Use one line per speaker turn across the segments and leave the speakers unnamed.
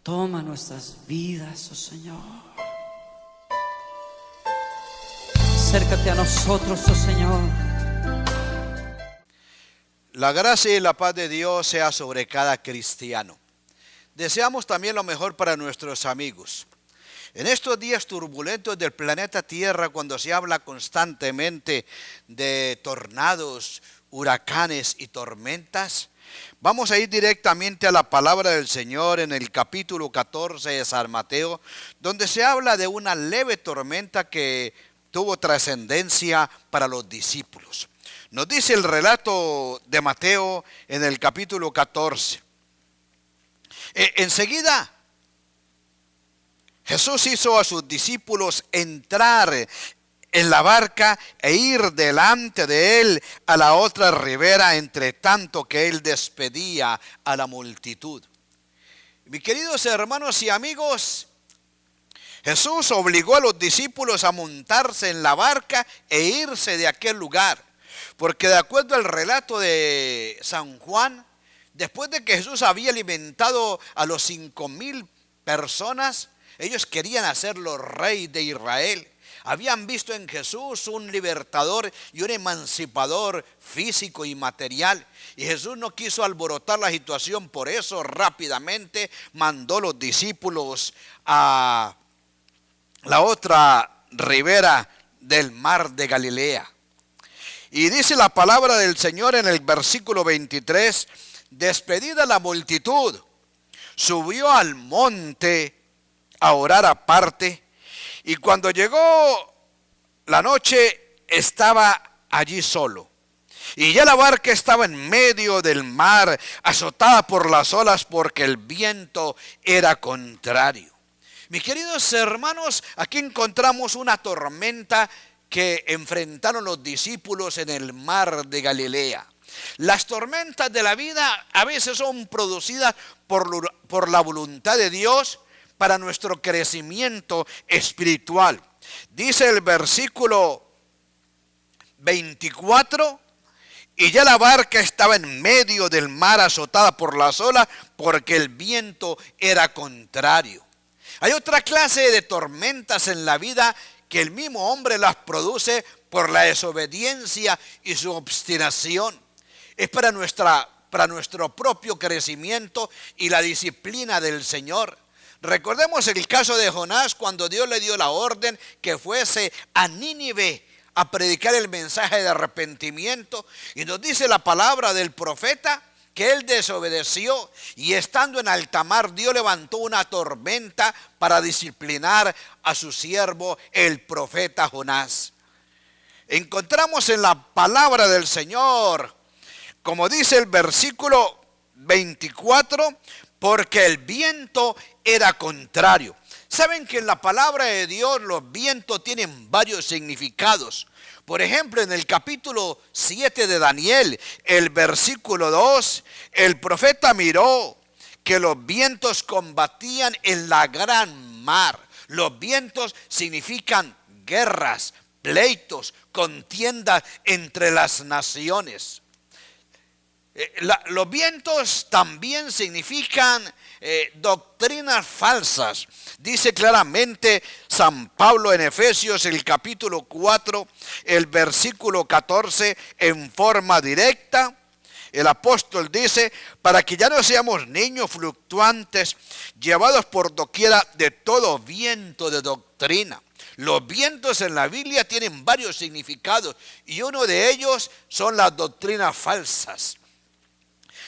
Toma nuestras vidas, oh Señor. Acércate a nosotros, oh Señor.
La gracia y la paz de Dios sea sobre cada cristiano. Deseamos también lo mejor para nuestros amigos. En estos días turbulentos del planeta Tierra, cuando se habla constantemente de tornados, huracanes y tormentas, vamos a ir directamente a la palabra del Señor en el capítulo 14 de San Mateo, donde se habla de una leve tormenta que tuvo trascendencia para los discípulos. Nos dice el relato de Mateo en el capítulo 14. Enseguida Jesús hizo a sus discípulos entrar en la barca e ir delante de él a la otra ribera, entre tanto que él despedía a la multitud. Mis queridos hermanos y amigos, Jesús obligó a los discípulos a montarse en la barca e irse de aquel lugar, porque de acuerdo al relato de San Juan, después de que Jesús había alimentado a los 5,000 personas, ellos querían hacerlo rey de Israel. Habían visto en Jesús un libertador y un emancipador físico y material. Y Jesús no quiso alborotar la situación, por eso rápidamente mandó a los discípulos a la otra ribera del mar de Galilea. Y dice la palabra del Señor en el versículo 23, despedida la multitud, subió al monte a orar aparte, y cuando llegó la noche estaba allí solo. Y ya la barca estaba en medio del mar, azotada por las olas, porque el viento era contrario. Mis queridos hermanos, aquí encontramos una tormenta que enfrentaron los discípulos en el mar de Galilea. Las tormentas de la vida a veces son producidas por la voluntad de Dios para nuestro crecimiento espiritual. Dice el versículo 24, y ya la barca estaba en medio del mar azotada por las olas, porque el viento era contrario. Hay otra clase de tormentas en la vida que el mismo hombre las produce por la desobediencia y su obstinación. Es para nuestro propio crecimiento y la disciplina del Señor. Recordemos el caso de Jonás, cuando Dios le dio la orden que fuese a Nínive a predicar el mensaje de arrepentimiento, y nos dice la palabra del profeta que él desobedeció, y estando en alta mar Dios levantó una tormenta para disciplinar a su siervo el profeta Jonás. Encontramos en la palabra del Señor, como dice el versículo 24, porque el viento era contrario. Saben que en la palabra de Dios los vientos tienen varios significados. Por ejemplo, en el capítulo 7 de Daniel, el versículo 2, el profeta miró que los vientos combatían en la gran mar. Los vientos significan guerras, pleitos, contiendas entre las naciones. Los vientos también significan doctrinas falsas. Dice claramente San Pablo en Efesios, el capítulo 4, el versículo 14, en forma directa. El apóstol dice, para que ya no seamos niños fluctuantes, llevados por doquiera de todo viento de doctrina. Los vientos en la Biblia tienen varios significados, y uno de ellos son las doctrinas falsas.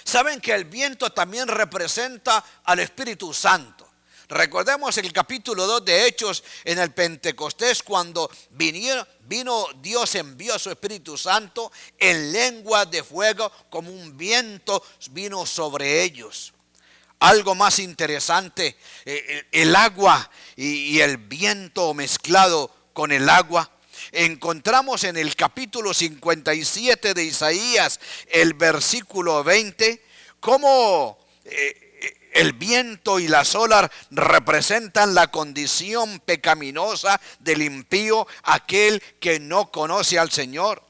Saben que el viento también representa al Espíritu Santo. Recordemos el capítulo 2 de Hechos en el Pentecostés, cuando vino Dios, envió a su Espíritu Santo en lenguas de fuego, como un viento vino sobre ellos. Algo más interesante, el agua y el viento mezclado con el agua. Encontramos en el capítulo 57 de Isaías, el versículo 20, cómo el viento y las olas representan la condición pecaminosa del impío, aquel que no conoce al Señor.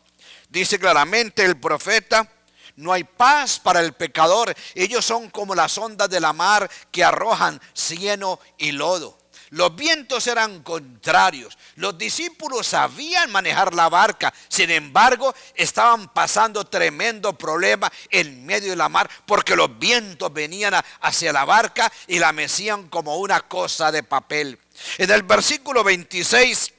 Dice claramente el profeta, no hay paz para el pecador. Ellos son como las ondas de la mar que arrojan cieno y lodo. Los vientos eran contrarios. Los discípulos sabían manejar la barca. Sin embargo, estaban pasando tremendo problema en medio de la mar, porque los vientos venían hacia la barca y la mecían como una cosa de papel. En el versículo 26,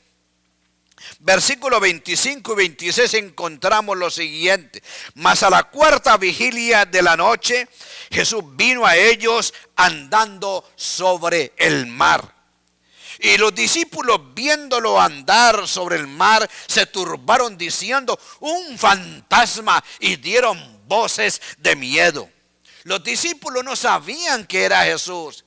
versículo 25 y 26 encontramos lo siguiente: mas a la cuarta vigilia de la noche, Jesús vino a ellos andando sobre el mar. Y los discípulos, viéndolo andar sobre el mar, se turbaron diciendo: un fantasma, y dieron voces de miedo. Los discípulos no sabían que era Jesús.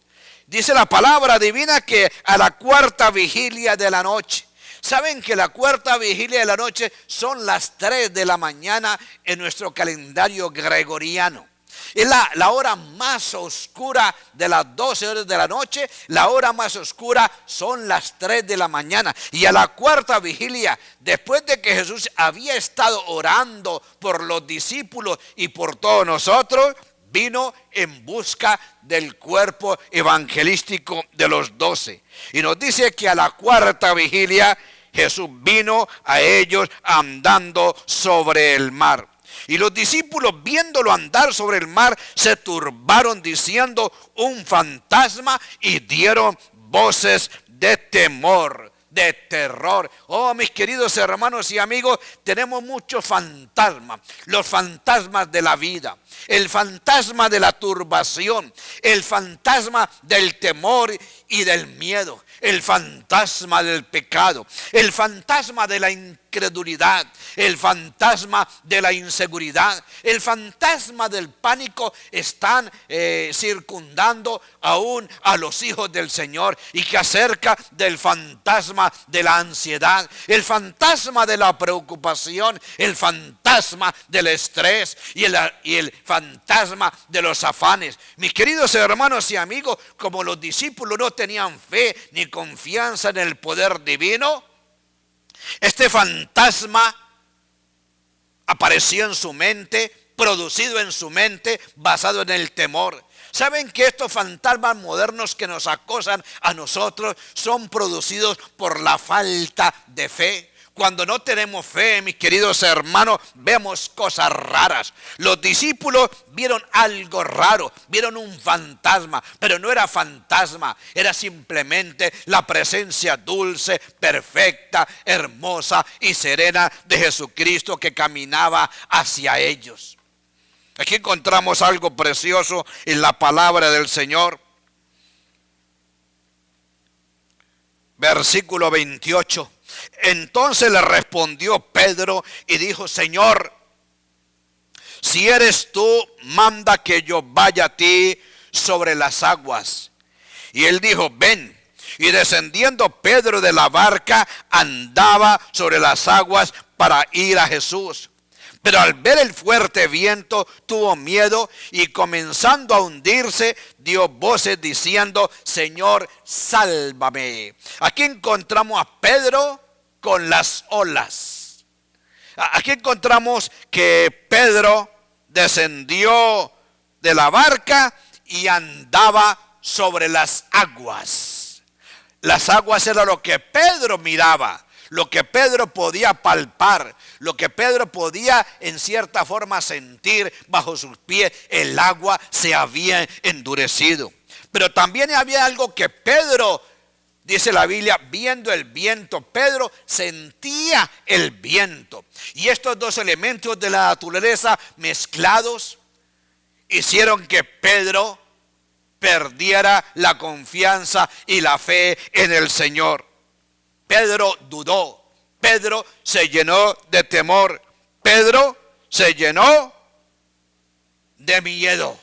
Dice la palabra divina que a la cuarta vigilia de la noche. Saben que la cuarta vigilia de la noche son las 3 de la mañana en nuestro calendario gregoriano. Es la hora más oscura de las 12 horas de la noche. La hora más oscura son las 3 de la mañana. Y a la cuarta vigilia, después de que Jesús había estado orando por los discípulos y por todos nosotros, vino en busca del cuerpo evangelístico de los 12. Y nos dice que a la cuarta vigilia Jesús vino a ellos andando sobre el mar. Y los discípulos, viéndolo andar sobre el mar, se turbaron diciendo: un fantasma, y dieron voces de temor, de terror. Oh, mis queridos hermanos y amigos, tenemos muchos fantasmas. Los fantasmas de la vida, el fantasma de la turbación, el fantasma del temor y del miedo, el fantasma del pecado, el fantasma de la incredulidad, el fantasma de la inseguridad, el fantasma del pánico están circundando aún a los hijos del Señor. Y que acerca del fantasma de la ansiedad, el fantasma de la preocupación, el fantasma del estrés y el fantasma de los afanes. Mis queridos hermanos y amigos, como los discípulos no tenían fe ni confianza en el poder divino, este fantasma apareció en su mente, producido en su mente, basado en el temor. ¿Saben que estos fantasmas modernos que nos acosan a nosotros son producidos por la falta de fe? Cuando no tenemos fe, mis queridos hermanos, vemos cosas raras. Los discípulos vieron algo raro, vieron un fantasma, pero no era fantasma, era simplemente la presencia dulce, perfecta, hermosa y serena de Jesucristo que caminaba hacia ellos. Aquí encontramos algo precioso en la palabra del Señor. Versículo 28. Entonces le respondió Pedro y dijo: Señor, si eres tú, manda que yo vaya a ti sobre las aguas. Y él dijo: ven. Y descendiendo Pedro de la barca, andaba sobre las aguas para ir a Jesús. Pero al ver el fuerte viento, tuvo miedo y, comenzando a hundirse, dio voces diciendo: Señor, sálvame. Aquí encontramos a Pedro con las olas. Aquí encontramos que Pedro descendió de la barca y andaba sobre las aguas. Las aguas era lo que Pedro miraba, lo que Pedro podía palpar, lo que Pedro podía en cierta forma sentir bajo sus pies. El agua se había endurecido. Pero también había algo que Pedro, dice la Biblia, viendo el viento, Pedro sentía el viento. Y estos dos elementos de la naturaleza mezclados hicieron que Pedro perdiera la confianza y la fe en el Señor. Pedro dudó. Pedro se llenó de temor. Pedro se llenó de miedo.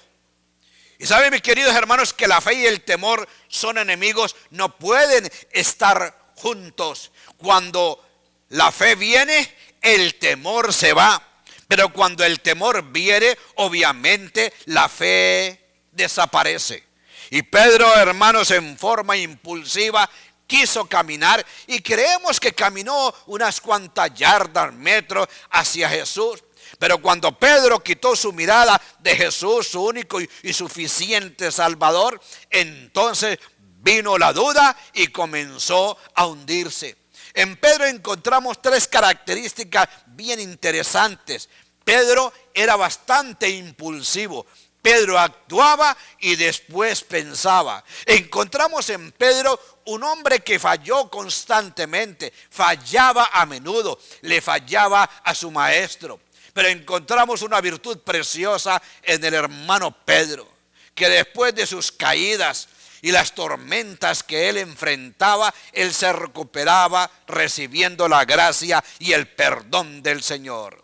Y saben, mis queridos hermanos, que la fe y el temor son enemigos, no pueden estar juntos. Cuando la fe viene, el temor se va. Pero cuando el temor viene, obviamente la fe desaparece. Y Pedro, hermanos, en forma impulsiva quiso caminar, y creemos que caminó unas cuantas yardas, metros hacia Jesús. Pero cuando Pedro quitó su mirada de Jesús, su único y suficiente Salvador, entonces vino la duda y comenzó a hundirse. En Pedro encontramos tres características bien interesantes. Pedro era bastante impulsivo. Pedro actuaba y después pensaba. Encontramos en Pedro un hombre que falló constantemente, fallaba a menudo, le fallaba a su maestro. Pero encontramos una virtud preciosa en el hermano Pedro, que después de sus caídas y las tormentas que él enfrentaba, él se recuperaba recibiendo la gracia y el perdón del Señor.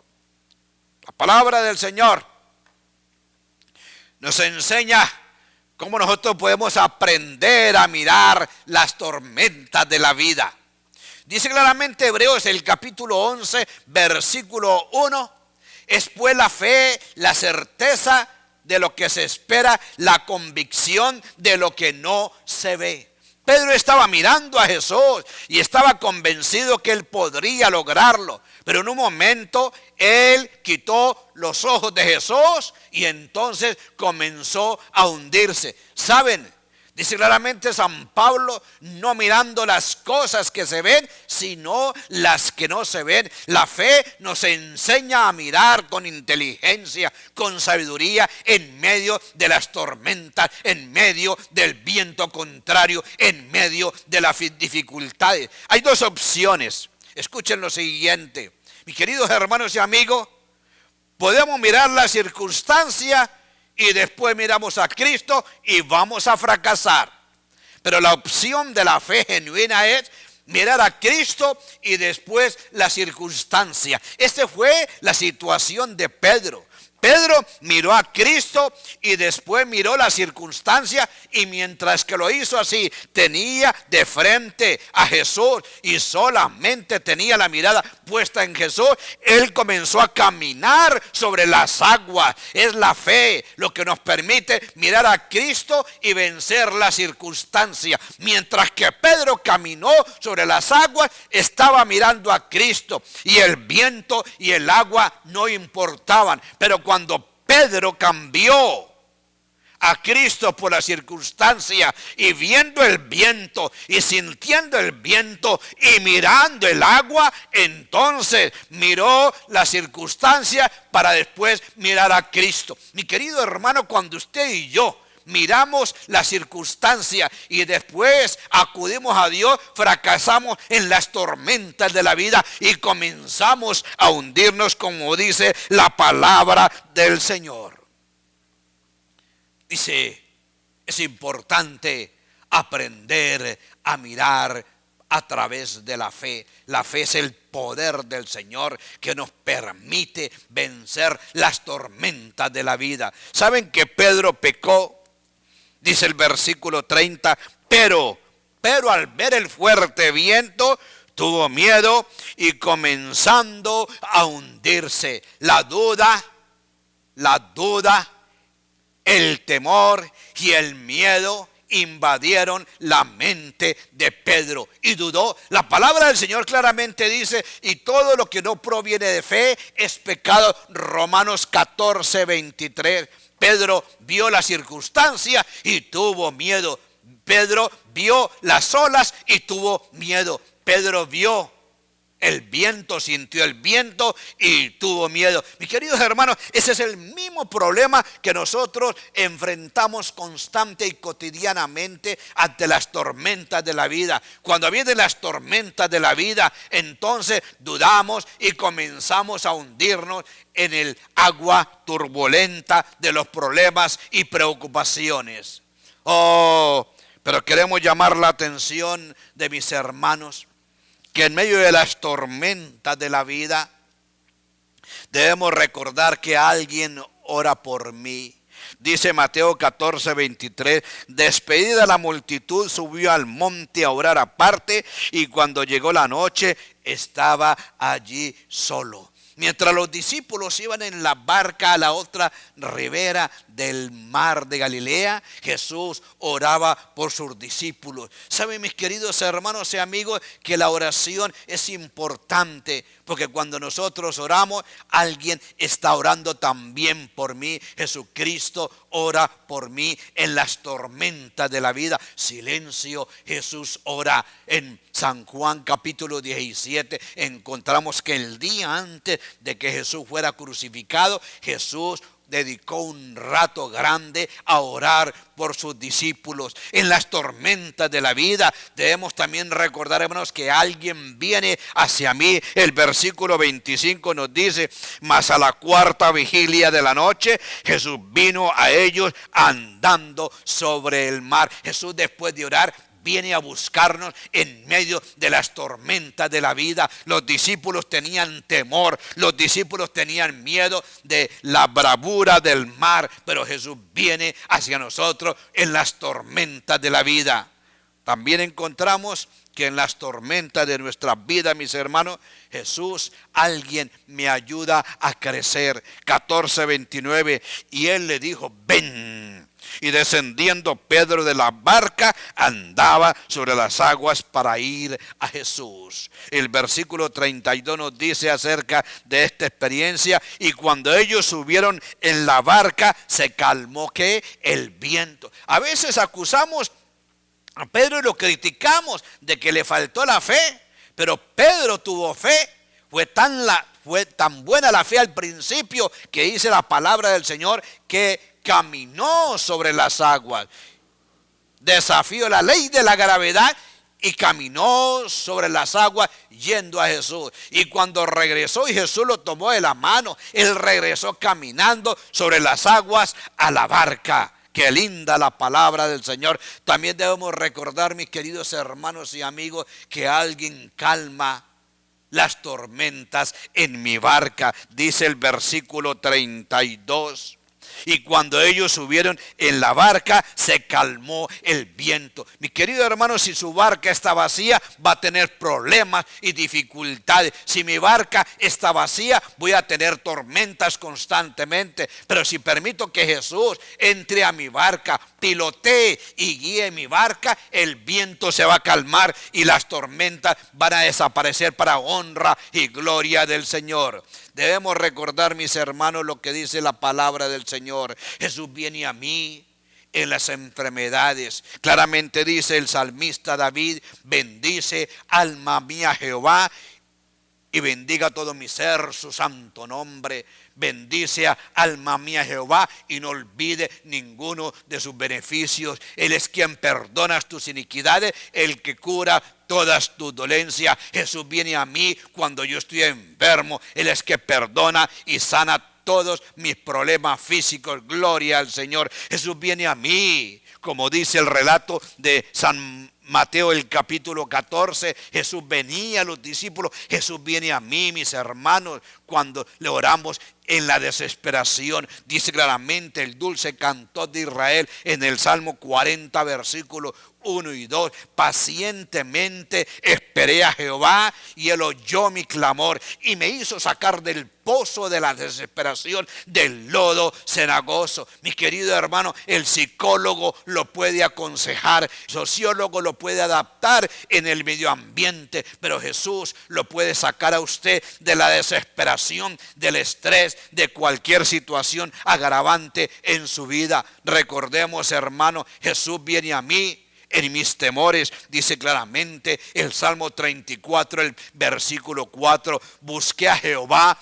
La palabra del Señor nos enseña cómo nosotros podemos aprender a mirar las tormentas de la vida. Dice claramente Hebreos, el capítulo 11, versículo 1, es pues la fe, la certeza de lo que se espera, la convicción de lo que no se ve. Pedro estaba mirando a Jesús y estaba convencido que él podría lograrlo. Pero en un momento él quitó los ojos de Jesús y entonces comenzó a hundirse. ¿Saben? Dice claramente San Pablo, no mirando las cosas que se ven, sino las que no se ven. La fe nos enseña a mirar con inteligencia, con sabiduría, en medio de las tormentas, en medio del viento contrario, en medio de las dificultades. Hay dos opciones. Escuchen lo siguiente. Mis queridos hermanos y amigos, podemos mirar la circunstancia y después miramos a Cristo y vamos a fracasar. Pero la opción de la fe genuina es mirar a Cristo y después la circunstancia. Esta fue la situación de Pedro. Pedro miró a Cristo y después miró la circunstancia, y mientras que lo hizo así, tenía de frente a Jesús y solamente tenía la mirada puesta en Jesús, él comenzó a caminar sobre las aguas. Es la fe lo que nos permite mirar a Cristo y vencer la circunstancia. Mientras que Pedro caminó sobre las aguas, estaba mirando a Cristo y el viento y el agua no importaban. Pero cuando Pedro cambió a Cristo por la circunstancia y viendo el viento y sintiendo el viento y mirando el agua, entonces miró la circunstancia para después mirar a Cristo. Mi querido hermano, cuando usted y yo miramos la circunstancia y después acudimos a Dios, fracasamos en las tormentas de la vida y comenzamos a hundirnos, como dice la palabra del Señor. Dice, es importante aprender a mirar a través de la fe. La fe es el poder del Señor que nos permite vencer las tormentas de la vida. ¿Saben que Pedro pecó? Dice el versículo 30, pero al ver el fuerte viento, tuvo miedo y comenzando a hundirse. La duda, el temor y el miedo invadieron la mente de Pedro y dudó. La palabra del Señor claramente dice, y todo lo que no proviene de fe es pecado. Romanos 14, 23. Pedro vio la circunstancia y tuvo miedo. Pedro vio las olas y tuvo miedo. Pedro vio el viento, sintió el viento y tuvo miedo. Mis queridos hermanos, ese es el mismo problema que nosotros enfrentamos constante y cotidianamente ante las tormentas de la vida. Cuando vienen las tormentas de la vida, entonces dudamos y comenzamos a hundirnos en el agua turbulenta de los problemas y preocupaciones. Pero queremos llamar la atención de mis hermanos que en medio de las tormentas de la vida debemos recordar que alguien ora por mí. Dice Mateo 14, 23, despedida la multitud, subió al monte a orar aparte, y cuando llegó la noche estaba allí solo. Mientras los discípulos iban en la barca a la otra ribera del mar de Galilea, Jesús oraba por sus discípulos. Saben, mis queridos hermanos y amigos, que la oración es importante, porque cuando nosotros oramos, alguien está orando también por mí. Jesucristo ora por mí en las tormentas de la vida. Silencio, Jesús ora. En San Juan capítulo 17 encontramos que el día antes de que Jesús fuera crucificado, Jesús dedicó un rato grande a orar por sus discípulos. En las tormentas de la vida debemos también recordar, hermanos, que alguien viene hacia mí. El versículo 25 nos dice: mas a la cuarta vigilia de la noche, Jesús vino a ellos andando sobre el mar. Jesús, después de orar, viene a buscarnos en medio de las tormentas de la vida. Los discípulos tenían temor, los discípulos tenían miedo de la bravura del mar, pero Jesús viene hacia nosotros en las tormentas de la vida. También encontramos que en las tormentas de nuestra vida, mis hermanos, Jesús, alguien me ayuda a crecer. 14:29, y él le dijo: ven. Y descendiendo Pedro de la barca, andaba sobre las aguas para ir a Jesús. El versículo 32 nos dice acerca de esta experiencia: y cuando ellos subieron en la barca, se calmó ¿qué? El viento. A veces acusamos a Pedro y lo criticamos de que le faltó la fe, pero Pedro tuvo fe. Fue tan buena la fe al principio que dice la palabra del Señor que caminó sobre las aguas. Desafió la ley de la gravedad y caminó sobre las aguas yendo a Jesús. Y cuando regresó y Jesús lo tomó de la mano, él regresó caminando sobre las aguas a la barca. Qué linda la palabra del Señor. También debemos recordar, mis queridos hermanos y amigos, que alguien calma las tormentas en mi barca. Dice el versículo 32. Y cuando ellos subieron en la barca, se calmó el viento. Mi querido hermano, si su barca está vacía, va a tener problemas y dificultades. Si mi barca está vacía, voy a tener tormentas constantemente. Pero si permito que Jesús entre a mi barca, pilotee y guíe mi barca, el viento se va a calmar y las tormentas van a desaparecer para honra y gloria del Señor. Debemos recordar, mis hermanos, lo que dice la palabra del Señor. Jesús viene a mí en las enfermedades. Claramente dice el salmista David: bendice alma mía Jehová, y bendiga todo mi ser su santo nombre. Bendice alma mía Jehová y no olvide ninguno de sus beneficios. Él es quien perdona tus iniquidades, el que cura todas tus dolencias. Jesús viene a mí cuando yo estoy enfermo. Él es que perdona y sana todos mis problemas físicos. Gloria al Señor. Jesús viene a mí, como dice el relato de San Mateo, el capítulo 14. Jesús venía a los discípulos. Jesús viene a mí, mis hermanos, cuando le oramos en la desesperación. Dice claramente el dulce cantor de Israel en el Salmo 40, versículos 1 y 2. Pacientemente esperé a Jehová y él oyó mi clamor y me hizo sacar del pozo de la desesperación, del lodo cenagoso. Mi querido hermano, el psicólogo lo puede aconsejar, el sociólogo lo puede adaptar en el medio ambiente, pero Jesús lo puede sacar a usted de la desesperación, del estrés, de cualquier situación agravante en su vida. Recordemos, hermano, Jesús viene a mí en mis temores. Dice claramente el Salmo 34, el versículo 4: busqué a Jehová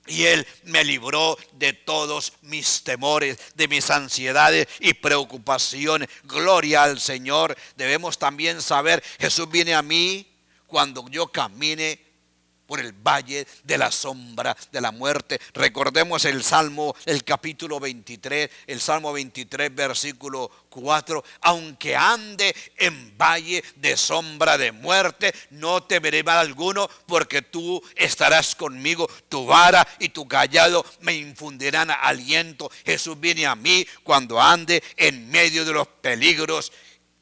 y él me libró de todos mis temores, de mis ansiedades y preocupaciones. Gloria al Señor. Debemos también saber, Jesús viene a mí cuando yo camine por el valle de la sombra de la muerte. Recordemos el Salmo, el capítulo 23, el Salmo 23, versículo 4. Aunque ande en valle de sombra de muerte, no temeré mal alguno, porque tú estarás conmigo. Tu vara y tu cayado me infundirán aliento. Jesús viene a mí cuando ande en medio de los peligros,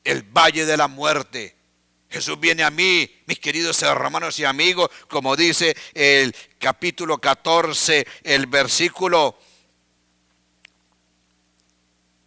el valle de la muerte. Jesús viene a mí, mis queridos hermanos y amigos, como dice el capítulo 14, el versículo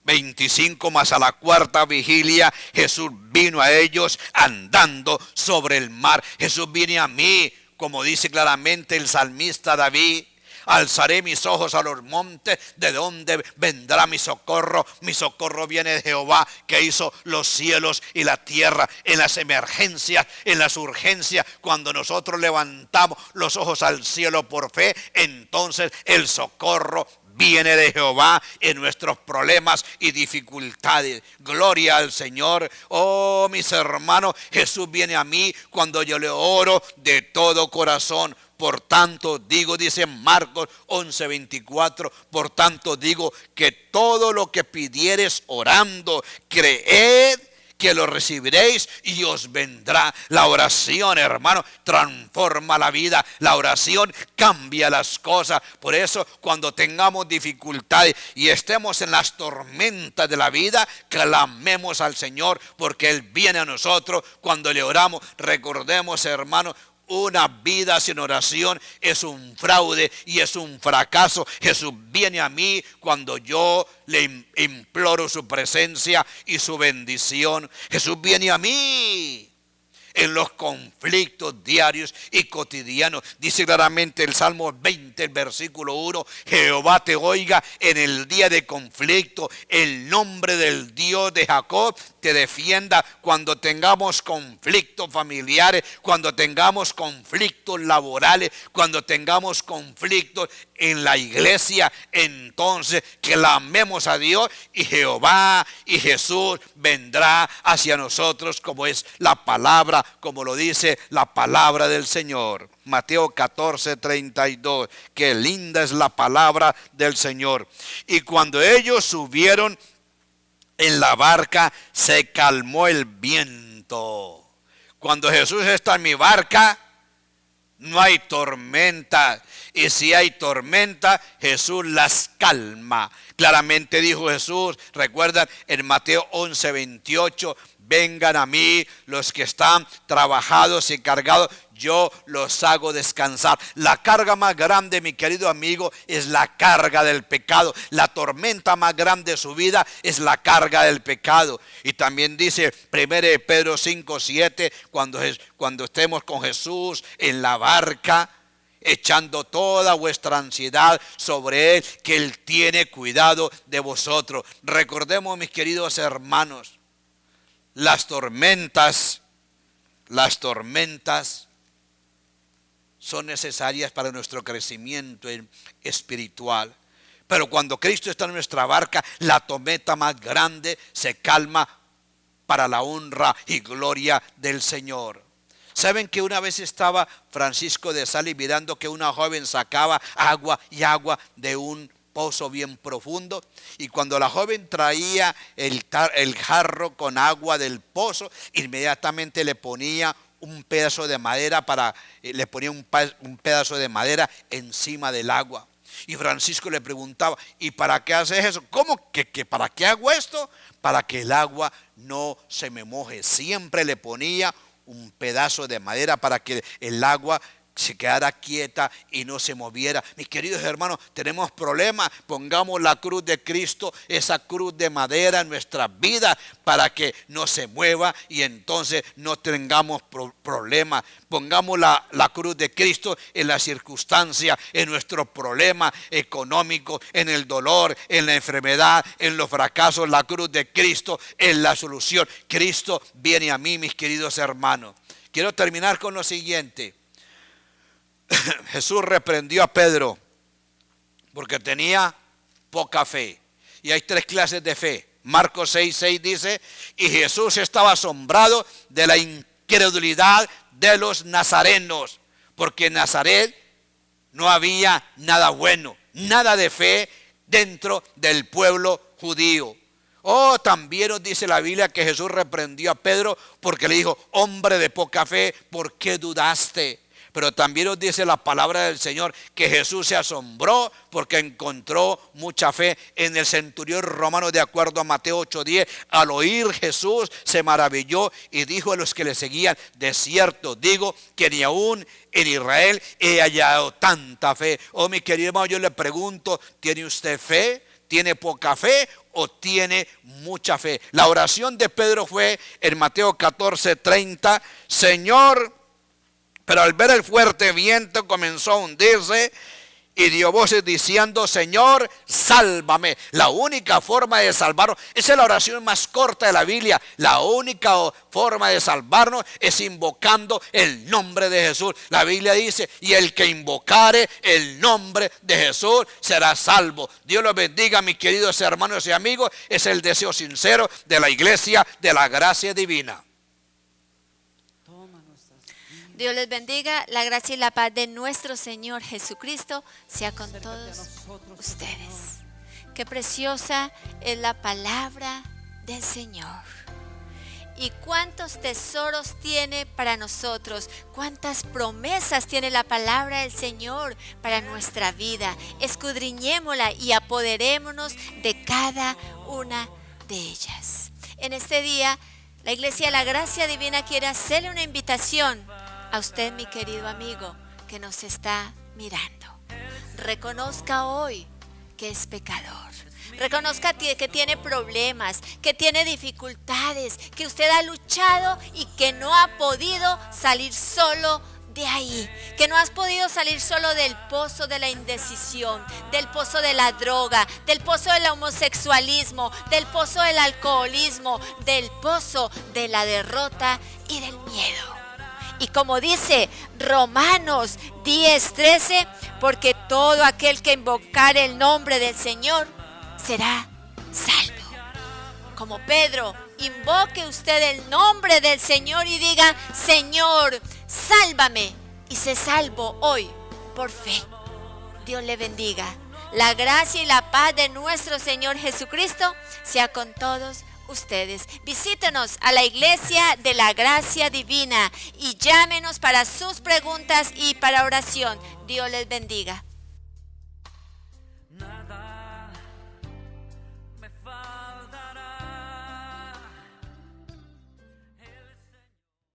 25, más a la cuarta vigilia Jesús vino a ellos andando sobre el mar. Jesús viene a mí, como dice claramente el salmista David. Alzaré mis ojos a los montes, ¿de dónde vendrá mi socorro? Mi socorro viene de Jehová, que hizo los cielos y la tierra. En las emergencias, en las urgencias, cuando nosotros levantamos los ojos al cielo por fe, entonces el socorro viene de Jehová en nuestros problemas y dificultades. Gloria al Señor. Oh, mis hermanos, Jesús viene a mí cuando yo le oro de todo corazón. Por tanto digo, dice Marcos 11:24, por tanto digo que todo lo que pidiereis orando, creed que lo recibiréis y os vendrá. La oración, hermano, transforma la vida. La oración cambia las cosas. Por eso, cuando tengamos dificultades y estemos en las tormentas de la vida, clamemos al Señor, porque Él viene a nosotros cuando le oramos. Recordemos, hermano, una vida sin oración es un fraude y es un fracaso. Jesús viene a mí cuando yo le imploro su presencia y su bendición. Jesús viene a mí en los conflictos diarios y cotidianos. Dice claramente el Salmo 20, el versículo 1, Jehová te oiga en el día de conflicto, el nombre del Dios de Jacob te defienda. Cuando tengamos conflictos familiares, cuando tengamos conflictos laborales, cuando tengamos conflictos en la iglesia, entonces clamemos a Dios y Jehová y Jesús vendrá hacia nosotros, como es la palabra, como lo dice la palabra del Señor. Mateo 14:32, qué linda es la palabra del Señor. Y cuando ellos subieron en la barca, se calmó el viento. Cuando Jesús está en mi barca, no hay tormenta. Y si hay tormenta, Jesús las calma. Claramente dijo Jesús, recuerdan en Mateo 11:28, vengan a mí los que están trabajados y cargados, yo los hago descansar. La carga más grande, mi querido amigo, es la carga del pecado. La tormenta más grande de su vida es la carga del pecado. Y también dice 1 Pedro 5:7, cuando estemos con Jesús en la barca, echando toda vuestra ansiedad sobre Él, que Él tiene cuidado de vosotros. Recordemos, mis queridos hermanos, las tormentas son necesarias para nuestro crecimiento espiritual. Pero cuando Cristo está en nuestra barca, la tormenta más grande se calma para la honra y gloria del Señor. ¿Saben que una vez estaba Francisco de Sales mirando que una joven sacaba agua de un pozo bien profundo? Y cuando la joven traía el jarro con agua del pozo, inmediatamente le ponía un pedazo de madera un pedazo de madera encima del agua. Y Francisco le preguntaba, ¿y para qué haces eso? ¿Cómo que para qué hago esto? Para que el agua no se me moje. Siempre le ponía un pedazo de madera para que el agua se quedara quieta y no se moviera. Mis queridos hermanos, tenemos problemas. Pongamos la cruz de Cristo, esa cruz de madera en nuestras vidas, para que no se mueva y entonces no tengamos problemas. Pongamos la cruz de Cristo en la circunstancia, en nuestro problema económico, en el dolor, en la enfermedad, en los fracasos. La cruz de Cristo es la solución. Cristo viene a mí, mis queridos hermanos. Quiero terminar con lo siguiente. Jesús reprendió a Pedro porque tenía poca fe. Y hay tres clases de fe. Marcos 6:6 dice, y Jesús estaba asombrado de la incredulidad de los nazarenos, porque en Nazaret no había nada bueno, nada de fe dentro del pueblo judío. Oh, también nos dice la Biblia que Jesús reprendió a Pedro porque le dijo, hombre de poca fe, ¿por qué dudaste? Pero también nos dice la palabra del Señor que Jesús se asombró porque encontró mucha fe en el centurión romano, de acuerdo a Mateo 8:10. Al oír Jesús se maravilló y dijo a los que le seguían, de cierto digo que ni aún en Israel he hallado tanta fe. Oh, mi querido hermano, yo le pregunto, ¿tiene usted fe? ¿Tiene poca fe o tiene mucha fe? La oración de Pedro fue en Mateo 14:30, Señor, pero al ver el fuerte viento comenzó a hundirse y dio voces diciendo, Señor, sálvame. La única forma de salvarnos, esa es la oración más corta de la Biblia. La única forma de salvarnos es invocando el nombre de Jesús. La Biblia dice, y el que invocare el nombre de Jesús será salvo. Dios los bendiga, mis queridos hermanos y amigos. Es el deseo sincero de la iglesia de la gracia divina.
Dios les bendiga, la gracia y la paz de nuestro Señor Jesucristo sea con todos ustedes. Qué preciosa es la palabra del Señor. Y cuántos tesoros tiene para nosotros, cuántas promesas tiene la palabra del Señor para nuestra vida. Escudriñémosla y apoderémonos de cada una de ellas. En este día, la Iglesia de la Gracia Divina quiere hacerle una invitación a usted, mi querido amigo, que nos está mirando. Reconozca hoy que es pecador. Reconozca que tiene problemas, que tiene dificultades, que usted ha luchado y que no ha podido salir solo de ahí, que no has podido salir solo del pozo de la indecisión, del pozo de la droga, del pozo del homosexualismo, del pozo del alcoholismo, del pozo de la derrota y del miedo. Y como dice Romanos 10:13, porque todo aquel que invocare el nombre del Señor será salvo. Como Pedro, invoque usted el nombre del Señor y diga, Señor, sálvame, y sé salvo hoy por fe. Dios le bendiga. La gracia y la paz de nuestro Señor Jesucristo sea con todos ustedes. Visítenos a la Iglesia de la Gracia Divina y llámenos para sus preguntas y para oración. Dios les bendiga.